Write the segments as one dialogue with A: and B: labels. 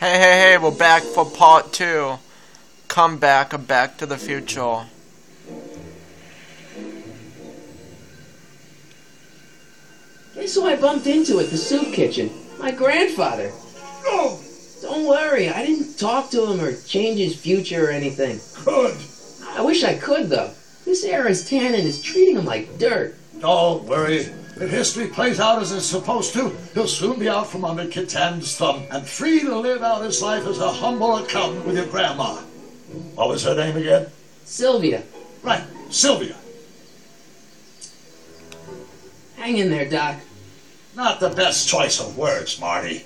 A: Hey, we're back for part 2. Come back, Back to the Future.
B: Guess who I bumped into at the soup kitchen? My grandfather.
C: Oh,
B: Don't worry, I didn't talk to him or change his future or anything.
C: good.
B: I wish I could, though. This era's tannin is treating him like dirt.
C: Don't worry. If history plays out as it's supposed to, he'll soon be out from under Kit Tan's thumb and free to live out his life as a humble accountant with your grandma. What was her name again?
B: Sylvia,
C: Right, Sylvia.
B: hang in there, Doc.
C: Not the best choice of words, Marty.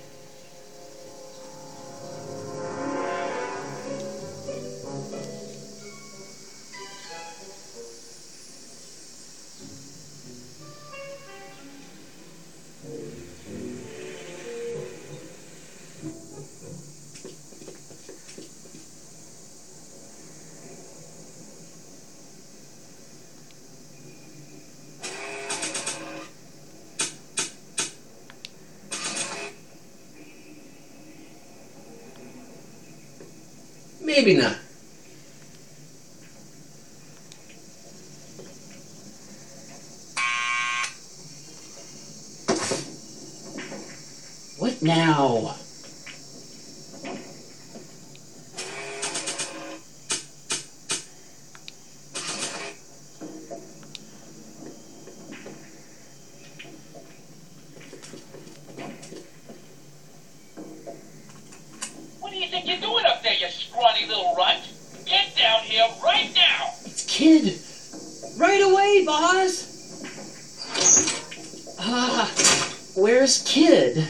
B: Maybe not. What now?
D: What do you think you're doing up there, you scrawny little runt? Get down here right now!
B: It's Kid. Right away, boss. Where's Kid?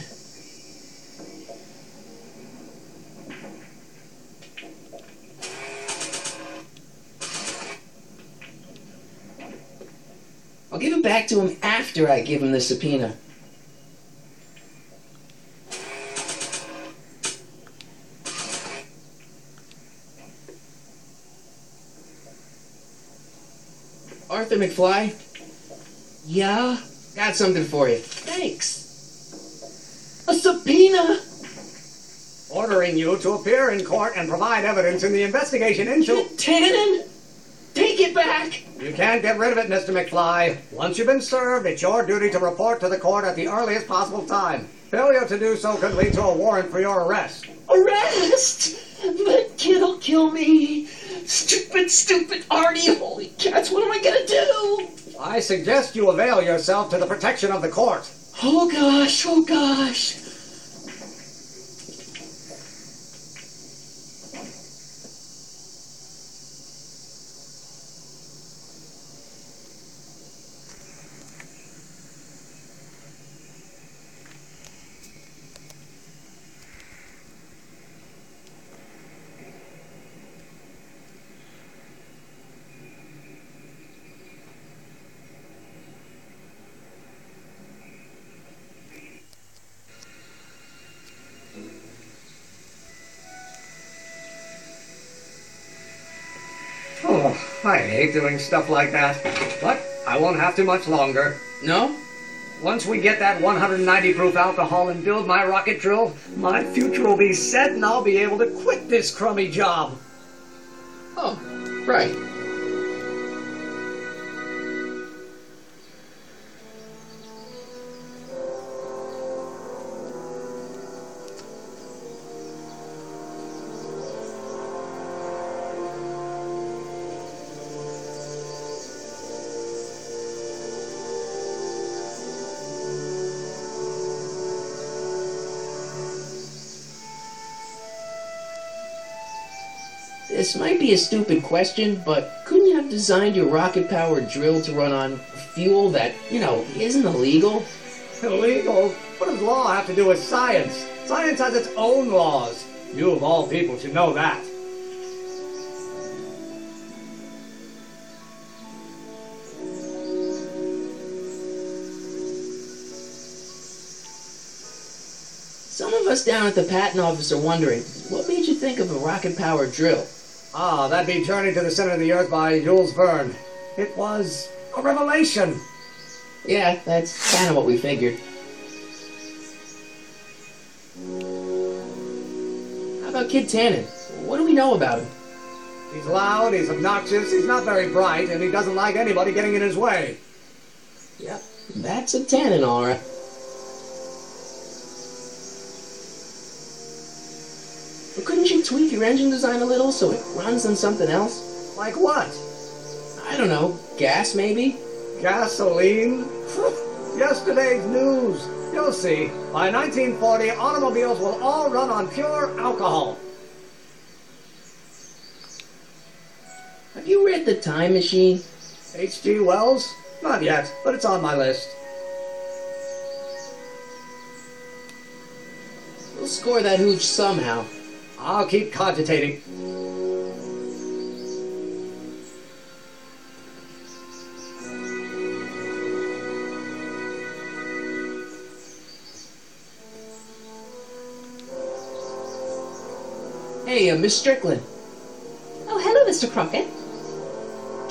B: I'll give it back to him after I give him the subpoena. Arthur McFly? Yeah? Got something for you. Thanks. A subpoena?
E: Ordering you to appear in court and provide evidence in the investigation into...
B: Tannen? Take it back!
E: You can't get rid of it, Mr. McFly. Once you've been served, it's your duty to report to the court at the earliest possible time. Failure to do so could lead to a warrant for your arrest.
B: Arrest! That kid'll kill me! Stupid Artie! Holy cats, what am I gonna do?
E: I suggest you avail yourself to the protection of the court.
B: Oh gosh.
E: Oh, I hate doing stuff like that. But I won't have to much longer.
B: No?
E: Once we get that 190 proof alcohol and build my rocket drill, my future will be set and I'll be able to quit this crummy job.
B: Oh, right. This might be a stupid question, but couldn't you have designed your rocket-powered drill to run on fuel that, isn't illegal?
E: Illegal? What does law have to do with science? Science has its own laws. You of all people should know that.
B: Some of us down at the patent office are wondering, what made you think of a rocket-powered drill?
E: Ah, that'd be Journey to the Center of the Earth by Jules Verne. It was a revelation.
B: Yeah, that's kind of what we figured. about Kid Tannen? What do we know about him?
E: He's loud, he's obnoxious, he's not very bright, and he doesn't like anybody getting in his way.
B: Yep, that's a Tannen, all right. But couldn't you tweak your engine design a little so it runs on something else?
E: Like what?
B: I don't know, gas maybe?
E: Gasoline? Yesterday's news. You'll see. By 1940, automobiles will all run on pure alcohol.
B: Have you read The Time Machine?
E: H.G. Wells? Not yet, but it's on my list.
B: We'll score that hooch somehow.
E: I'll keep cogitating.
B: Hey, Miss Strickland.
F: Oh, hello, Mr. Crockett.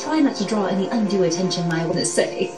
F: Try not to draw any undue attention, I want to say.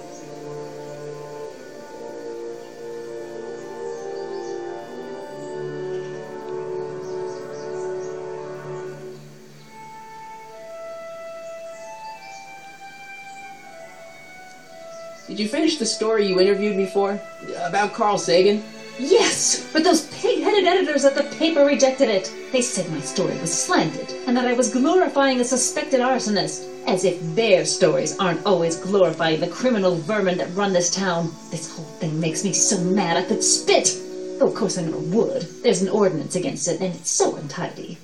B: Did you finish the story you interviewed me for? About Carl Sagan?
F: Yes, but those pig-headed editors at the paper rejected it. They said my story was slanted, and that I was glorifying a suspected arsonist. As if their stories aren't always glorifying the criminal vermin that run this town. This whole thing makes me so mad I could spit. Though of course I never would. There's an ordinance against it, and it's so untidy.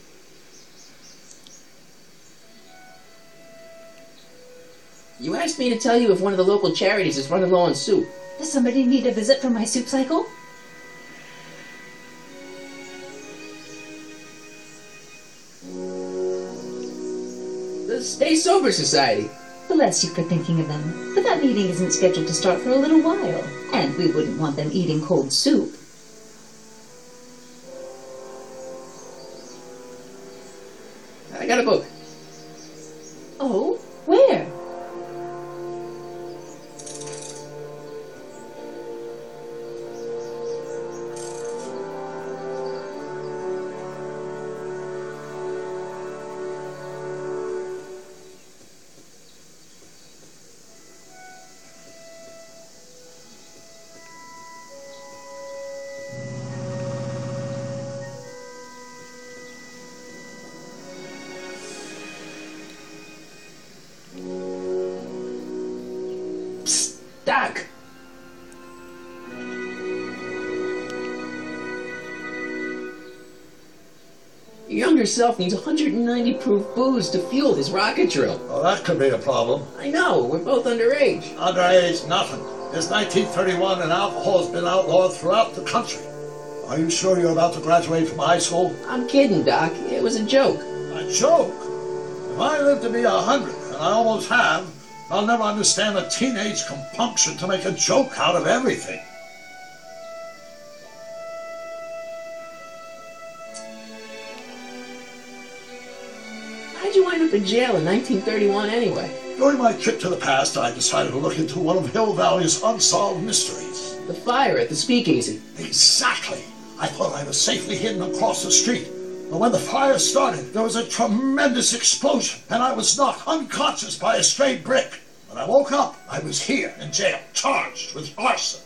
B: You asked me to tell you if one of the local charities is running low on soup.
F: Does somebody need a visit from my soup cycle?
B: The Stay Sober Society.
F: Bless you for thinking of them. But that meeting isn't scheduled to start for a little while. And we wouldn't want them eating cold soup.
B: I got a book.
F: Oh? Where?
B: Doc! Your younger self needs 190 proof booze to fuel his rocket drill.
C: Well, that could be a problem.
B: I know, we're both underage.
C: Underage, nothing. It's 1931 and alcohol has been outlawed throughout the country. Are you sure you're about to graduate from high school?
B: I'm kidding, Doc. It was a joke.
C: A joke? If I live to be 100, and I almost have, I'll never understand a teenage compunction to make a joke out of everything.
B: How'd you wind up in jail in 1931 anyway?
C: During my trip to the past, I decided to look into one of Hill Valley's unsolved mysteries.
B: The fire at the Speakeasy.
C: Exactly. I thought I was safely hidden across the street. But when the fire started, there was a tremendous explosion, and I was knocked unconscious by a stray brick. When I woke up, I was here in jail, charged with arson.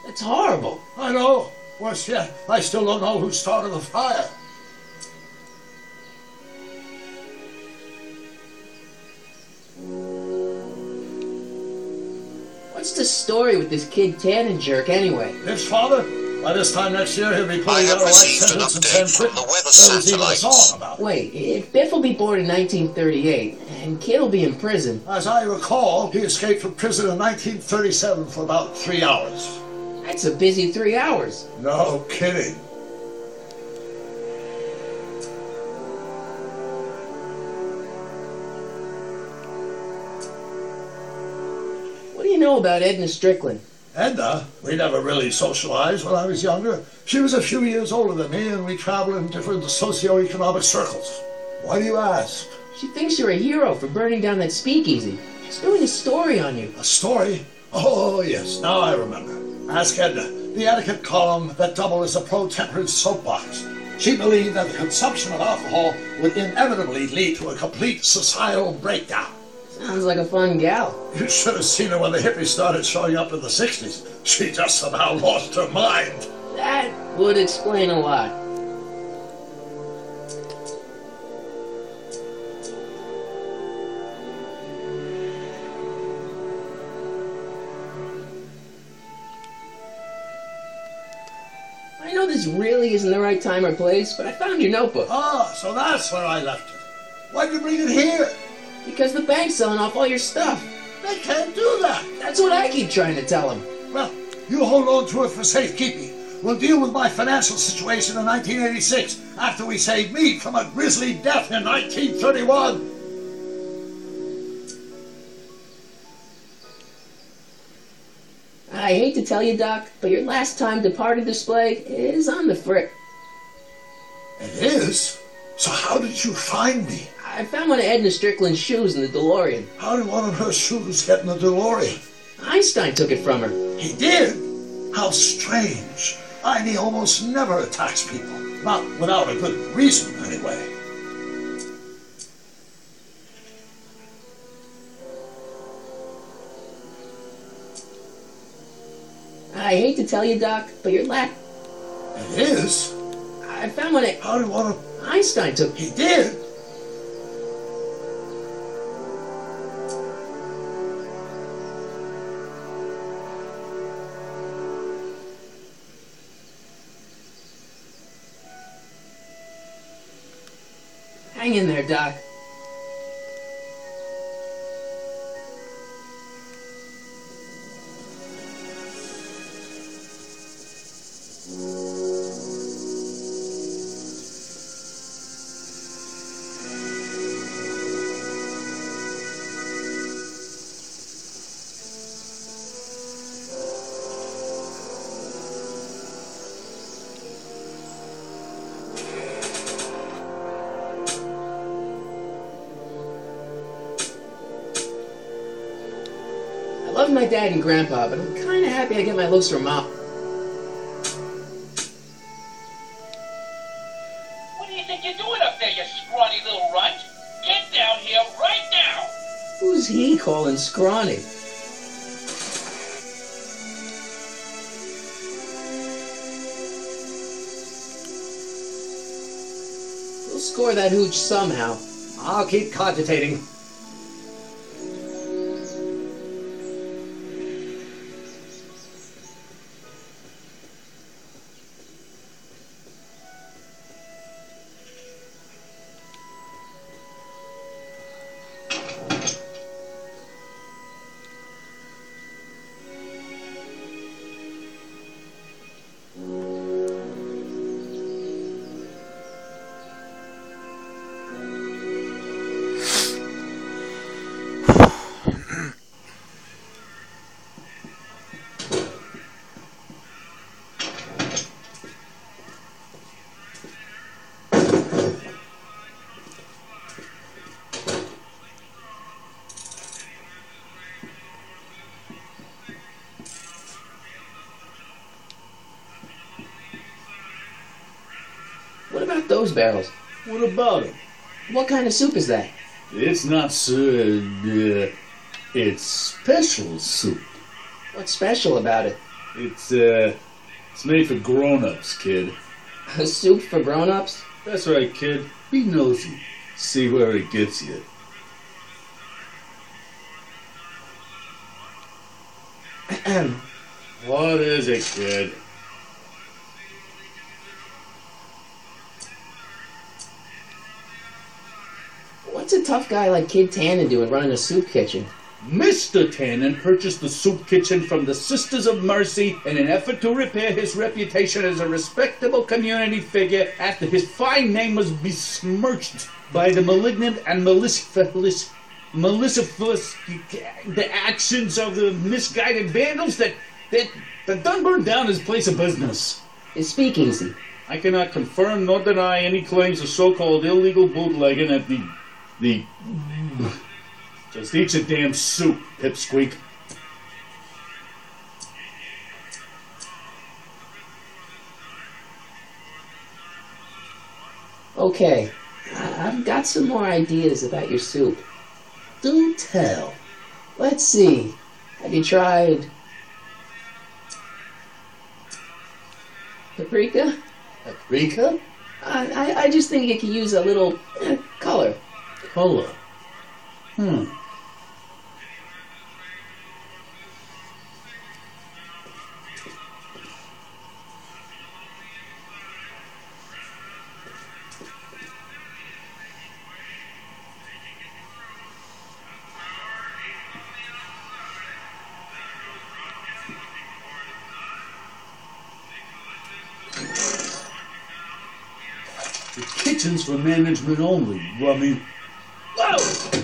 B: That's horrible.
C: I know. Worse yet, I still don't know who started the fire.
B: What's the story with this kid Tannen jerk anyway?
C: His father? By this time next year, he'll be
G: I
C: putting out
G: have
C: a life
G: received an
C: sentence and
G: update
C: 10
G: from
C: quit.
G: the weather
C: There was even a
G: satellite.
C: song about it.
B: Wait, if Biff will be born in 1938, and Kid will be in prison,
C: As I recall, he escaped from prison in 1937 for about 3 hours.
B: that's a busy 3 hours.
C: No kidding.
B: What do you know about Edna Strickland?
C: Edna, we never really socialized when I was younger. She was a few years older than me, and we traveled in different socioeconomic circles. Why do you ask?
B: She thinks you're a hero for burning down that speakeasy. She's doing a story on you.
C: A story? Oh, yes, now I remember. Ask Edna, the etiquette column that doubled as a pro-temperance soapbox. She believed that the consumption of alcohol would inevitably lead to a complete societal breakdown.
B: Sounds like a fun gal.
C: You should have seen her when the hippies started showing up in the 60s. She just somehow lost her mind.
B: That would explain a lot. I know this really isn't the right time or place, but I found your notebook.
C: Ah, so that's where I left it. Why'd you bring it here?
B: Because the bank's selling off all your stuff.
C: They can't do that.
B: That's what I keep trying to tell them.
C: Well, you hold on to it for safekeeping. We'll deal with my financial situation in 1986 after we saved me from a grisly death in 1931.
B: I hate to tell you, Doc, but your last time departed display is on the frick.
C: It is? So how did you find me?
B: I found one of Edna Strickland's shoes in the DeLorean.
C: How did one of her shoes get in the DeLorean?
B: Einstein took it from her.
C: He did? How strange. Ivy almost never attacks people. Not without a good reason, anyway.
B: I hate to tell you, Doc, but your last...
C: It is?
B: I found one of...
C: How did one of...
B: Einstein took...
C: He did?
B: Hang in there, Doc. I love my dad and grandpa, but I'm kind of happy I get my looks from Mom.
D: What do you think you're doing up there, you scrawny little runt? Get down here right now!
B: Who's he calling scrawny? We'll score that hooch somehow.
E: I'll keep cogitating.
B: What about those barrels?
G: What about it?
B: What kind of soup is that?
G: It's not it's special soup.
B: What's special about it?
G: It's made for grown-ups, kid.
B: A soup for grown-ups?
G: That's right, kid. Be nosy. See where it gets you. What is it, kid?
B: What's a tough guy like Kid Tannen doing running a soup kitchen?
G: Mr. Tannen purchased the soup kitchen from the Sisters of Mercy in an effort to repair his reputation as a respectable community figure after his fine name was besmirched by the malignant and malicious the actions of the misguided vandals that done burned down his place of business.
B: His speakeasy.
G: I cannot confirm nor deny any claims of so-called illegal bootlegging at the Just eat your damn soup, pipsqueak.
B: Okay, I've got some more ideas about your soup. Do tell. Let's see. Have you tried paprika?
H: Paprika?
B: I just think it could use a little color.
H: Color.
G: The kitchen's for management only, Rummy.
B: Whoa!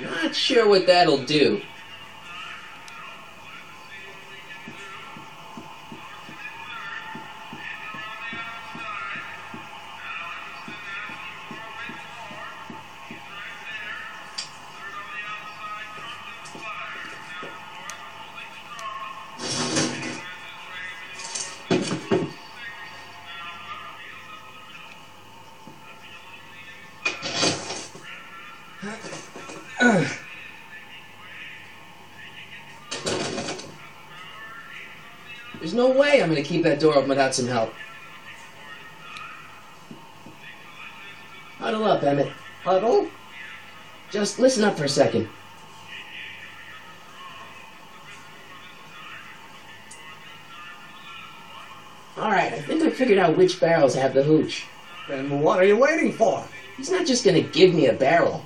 B: Not sure what that'll do. There's no way I'm gonna keep that door open without some help. Huddle up, Emmett.
E: Huddle?
B: Just listen up for a second. Alright, I think I figured out which barrels have the hooch.
E: Then what are you waiting for?
B: He's not just gonna give me a barrel.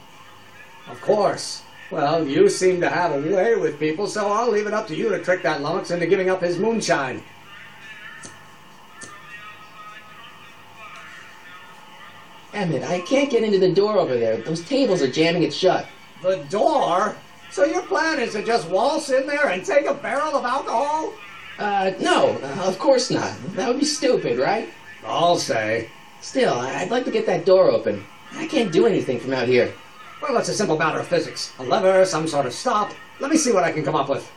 E: Of course. Well, you seem to have a way with people, so I'll leave it up to you to trick that lummox into giving up his moonshine.
B: Emmett, I can't get into the door over there. Those tables are jamming it shut.
E: The door? So your plan is to just waltz in there and take a barrel of alcohol?
B: No, of course not. That would be stupid, right?
E: I'll say.
B: Still, I'd like to get that door open. I can't do anything from out here.
E: Well, it's a simple matter of physics. A lever, some sort of stop. Let me see what I can come up with.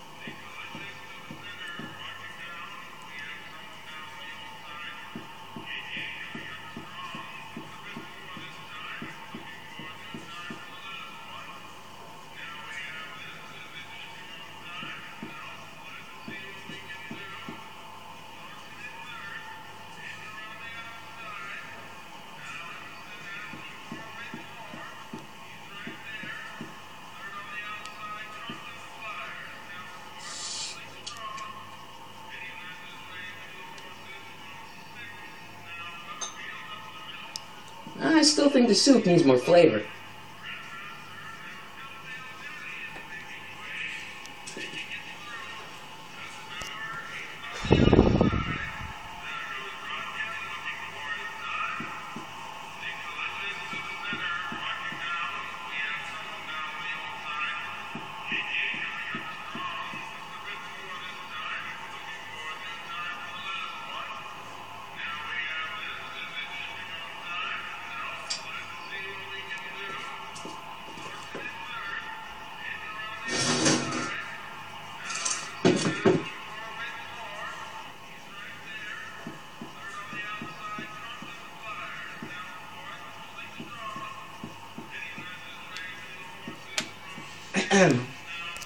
B: I still think the soup needs more flavor.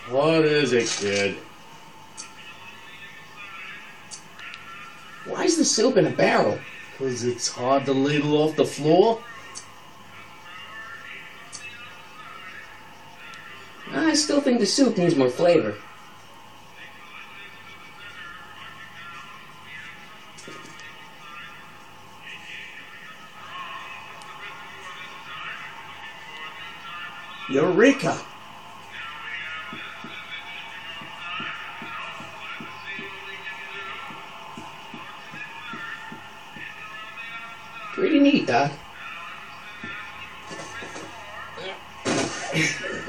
H: What is it, kid?
B: Why is the soup in a barrel?
H: 'Cause it's hard to ladle off the floor?
B: I still think the soup needs more flavor.
E: Eureka!
B: Pretty neat, Doc.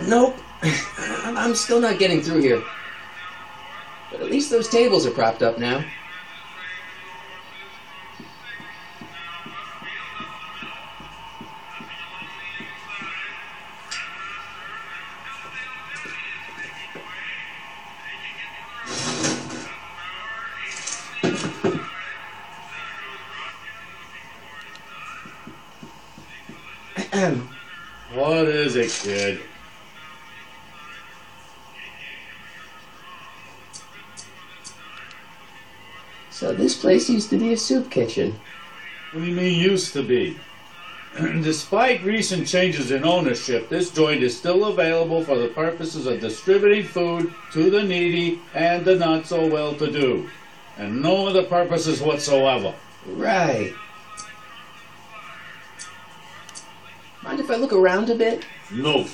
B: Nope. I'm still not getting through here. But at least those tables are propped up now.
H: What is it, kid?
B: So this place used to be a soup kitchen.
G: What do you mean used to be? Despite recent changes in ownership, this joint is still available for the purposes of distributing food to the needy and the not so well-to-do, and no other purposes whatsoever.
B: Right. Mind if I look around a bit?
H: No.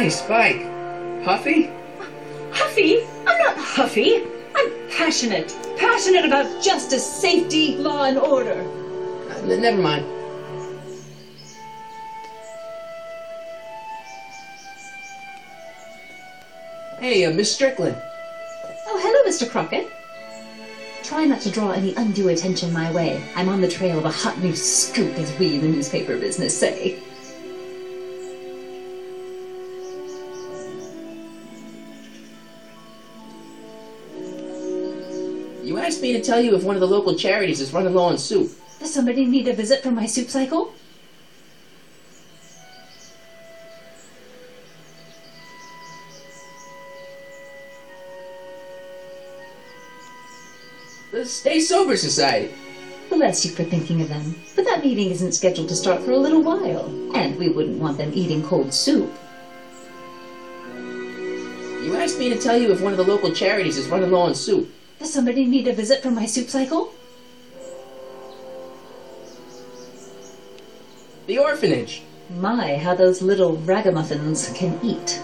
B: Nice, Spike. Huffy?
F: Huffy? I'm not huffy. I'm passionate. Passionate about justice, safety, law, and order.
B: Never mind. Hey, Miss Strickland.
F: Oh, hello, Mr. Crockett. Try not to draw any undue attention my way. I'm on the trail of a hot new scoop, as we in the newspaper business say.
B: You asked me to tell you if one of the local charities is running low on soup.
F: Does somebody need a visit from my soup cycle?
B: The Stay Sober Society.
F: Bless you for thinking of them. But that meeting isn't scheduled to start for a little while. And we wouldn't want them eating cold soup.
B: You asked me to tell you if one of the local charities is running low on soup.
F: Does somebody need a visit from my soup cycle?
B: The orphanage.
F: My, how those little ragamuffins can eat.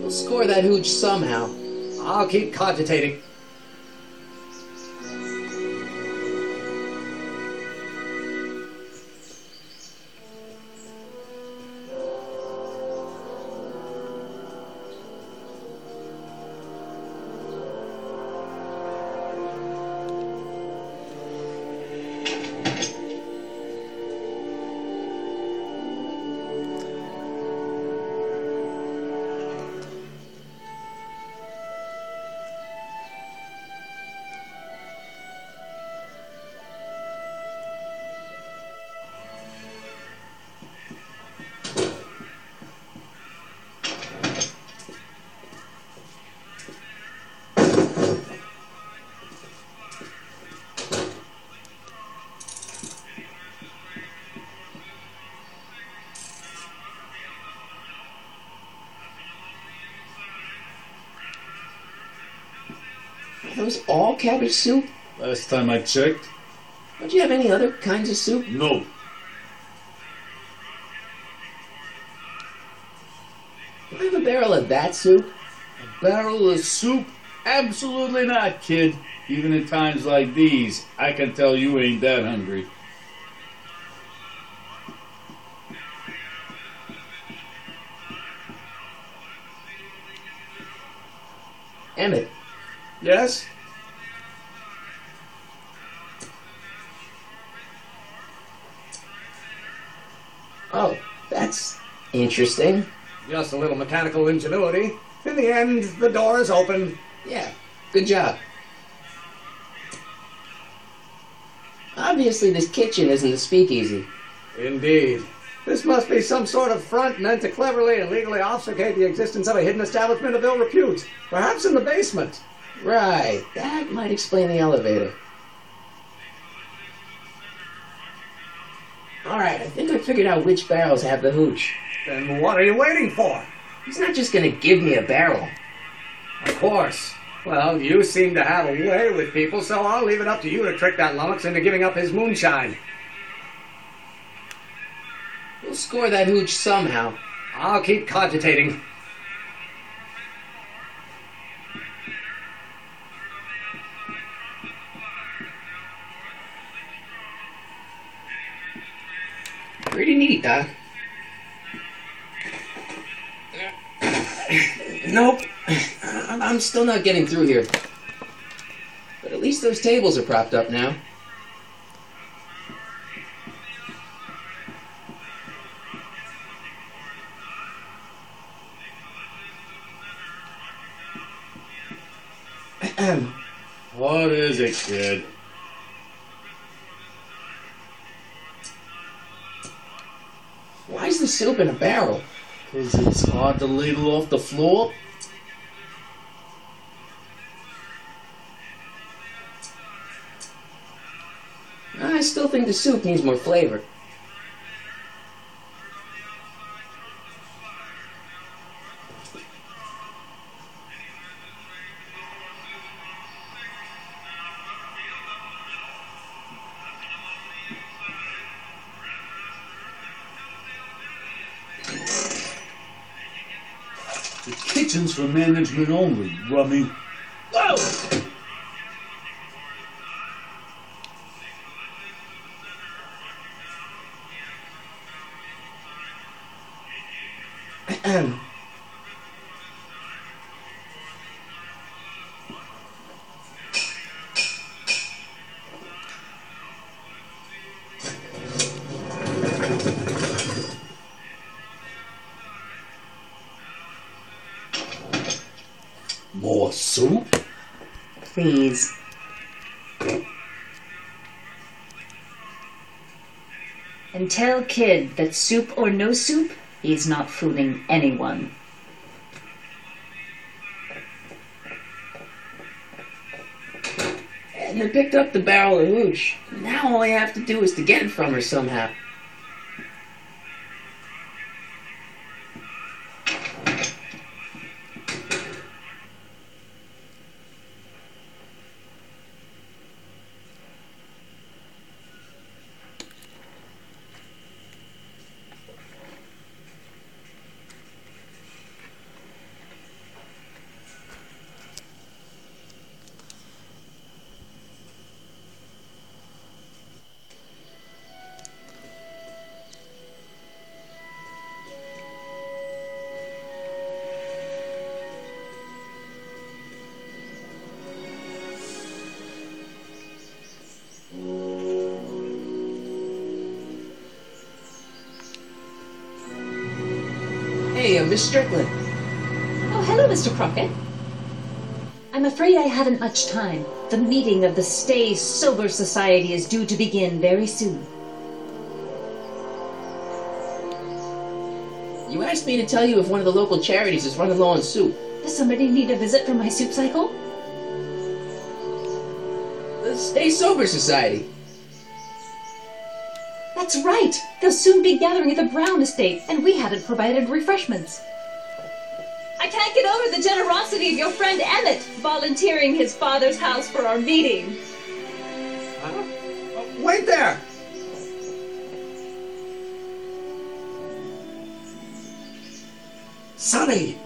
B: We'll score that hooch somehow.
E: I'll keep cogitating.
B: Are those all cabbage soup?
G: Last time I checked.
B: Don't you have any other kinds of soup?
H: No.
B: Do I have a barrel of that soup?
G: A barrel of soup? Absolutely not, kid. Even in times like these, I can tell you ain't that hungry.
B: Emmett,
A: Yes?
B: Interesting.
E: Just a little mechanical ingenuity. In the end, the door is open.
B: Yeah, good job. Obviously, this kitchen isn't the speakeasy.
E: Indeed. This must be some sort of front meant to cleverly and legally obfuscate the existence of a hidden establishment of ill repute. Perhaps in the basement.
B: Right, that might explain the elevator. Alright, I think I figured out which barrels have the hooch.
E: Then what are you waiting for?
B: He's not just gonna give me a barrel.
E: Of course. Well, you seem to have a way with people, so I'll leave it up to you to trick that lummox into giving up his moonshine.
B: We'll score that hooch somehow.
E: I'll keep cogitating.
B: Pretty neat, huh? Nope. I'm still not getting through here. But at least those tables are propped up now.
H: What is it, kid?
B: Why's the soup in a barrel?
H: 'Cause it's hard to ladle off the floor?
B: I still think the soup needs more flavor.
H: The kitchen's for management only, rummy.
B: Whoa!
H: More soup?
B: Please.
F: And tell Kid that soup or no soup, he's not fooling anyone.
B: And I picked up the barrel of hooch. Now all I have to do is to get it from her somehow. Hey, Miss Strickland.
F: Oh, hello, Mr. Crockett. I'm afraid I haven't much time. The meeting of the Stay Sober Society is due to begin very soon.
B: You asked me to tell you if one of the local charities is running low on soup.
F: Does somebody need a visit from my soup cycle?
B: The Stay Sober Society.
F: That's right! They'll soon be gathering at the Brown Estate, and we haven't provided refreshments. I can't get over the generosity of your friend Emmett, volunteering his father's house for our meeting.
E: Wait there! Sonny!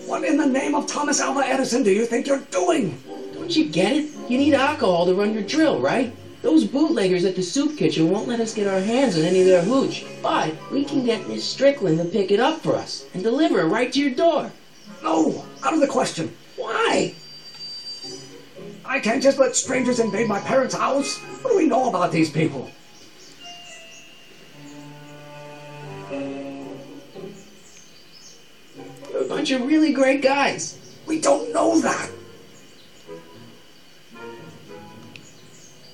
E: What in the name of Thomas Alva Edison do you think you're doing?
B: Don't you get it? You need alcohol to run your drill, right? Those bootleggers at the soup kitchen won't let us get our hands on any of their hooch. But we can get Miss Strickland to pick it up for us and deliver it right to your door.
E: No, out of the question.
B: Why?
E: I can't just let strangers invade my parents' house. What do we know about these people?
B: bunch of really great guys.
E: We don't know that.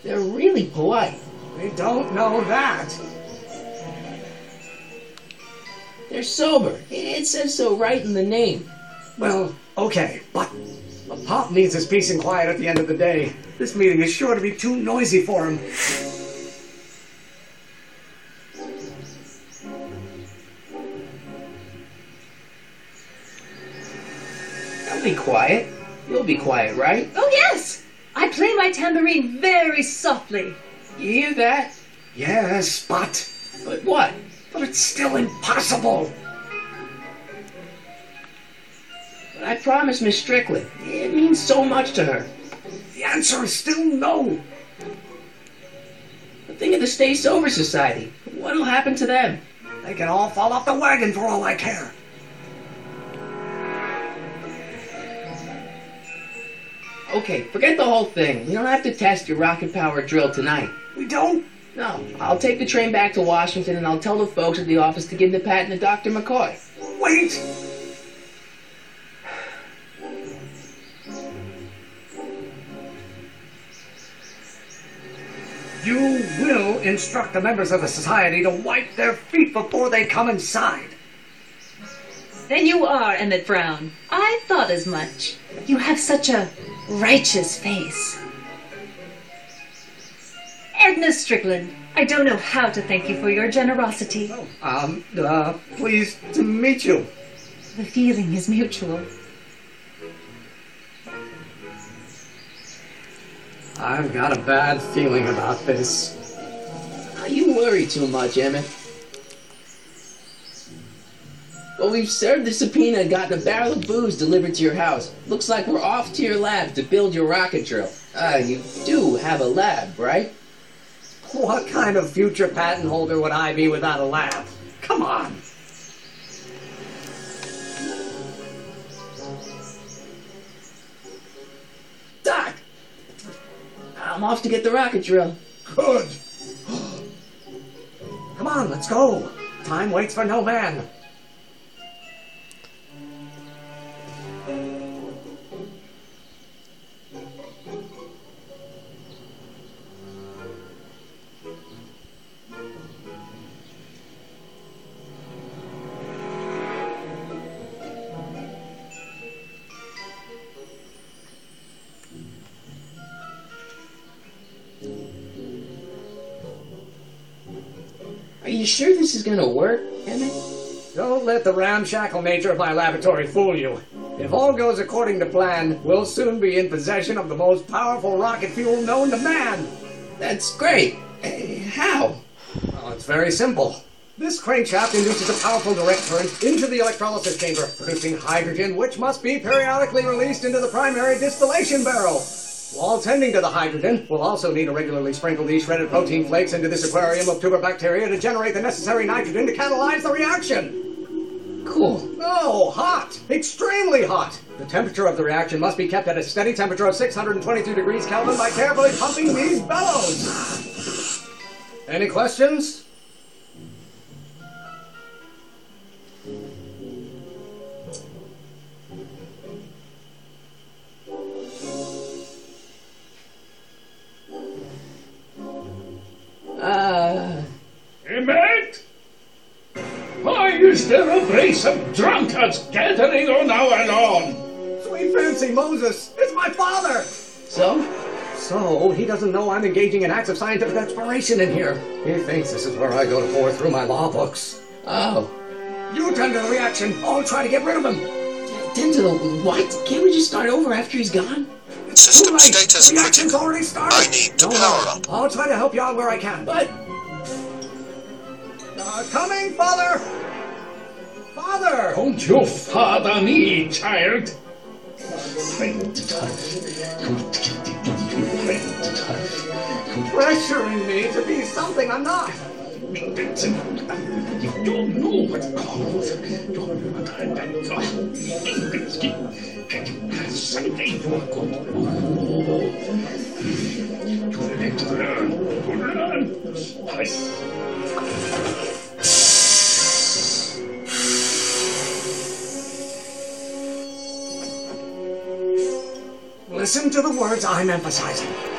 B: They're really polite.
E: We don't know that.
B: They're sober. It says so right in the name.
E: Well, okay, but Pop needs his peace and quiet at the end of the day. This meeting is sure to be too noisy for him.
B: I'll be quiet. You'll be quiet, right?
F: Oh, yes! I play my tambourine very softly.
B: You hear that?
E: Yes, but
B: But what?
E: it's still impossible.
B: But I promised Miss Strickland. It means so much to her.
E: The answer is still no.
B: But think of the Stay Sober Society. What'll happen to them?
E: They can all fall off the wagon for all I care.
B: Okay, forget the whole thing. We don't have to test your rocket power drill tonight.
E: We don't?
B: No, I'll take the train back to Washington and I'll tell the folks at the office to give the patent to Dr. McCoy.
E: Wait! You will instruct the members of the society to wipe their feet before they come inside.
F: Then you are Emmett Brown. I thought as much. You have such a righteous face. Edna Strickland, I don't know how to thank you for your generosity.
E: Pleased to meet you.
F: The feeling is mutual.
E: I've got a bad feeling about this.
B: You worry too much, Emmett. Well, we've served the subpoena and gotten a barrel of booze delivered to your house. Looks like we're off to your lab to build your rocket drill. You do have a lab, right?
E: What kind of future patent holder would I be without a lab? Come on.
B: Doc! I'm off to get the rocket drill.
C: Good.
E: Come on, let's go. Time waits for no man.
B: Are you sure this is gonna work, Emmett?
E: Don't let the ramshackle nature of my laboratory fool you. If all goes according to plan, we'll soon be in possession of the most powerful rocket fuel known to man.
B: That's great. How?
E: Well, it's very simple. This crankshaft induces a powerful direct current into the electrolysis chamber, producing hydrogen, which must be periodically released into the primary distillation barrel. While tending to the hydrogen, we'll also need to regularly sprinkle these shredded protein flakes into this aquarium of tuber bacteria to generate the necessary nitrogen to catalyze the reaction.
B: Cool.
E: Oh, hot! Extremely hot! The temperature of the reaction must be kept at a steady temperature of 622 degrees Kelvin by carefully pumping these bellows. Any questions?
G: Emmett? Why is there a brace of drunkards gathering on our lawn?
E: Sweet fancy Moses! It's my father!
B: So?
E: So, he doesn't know I'm engaging in acts of scientific exploration in here. He thinks this is where I go to pour through my law books.
B: Oh.
E: You tend to the reaction. I'll try to get rid of him.
B: Tend to the what? Can't we just start over after he's gone?
I: System
E: Too late.
I: status
E: The reaction's
I: critical.
E: already started.
I: I need to
E: Don't
I: power
E: worry.
I: up.
E: I'll try to help you out where I can.
B: But
E: Coming, father! Father!
G: Don't you father me, child.
E: Pressuring me to be something I'm not.
G: You don't know what's called. Someday you are going to know. You need to learn.
E: Listen to the words I'm emphasizing.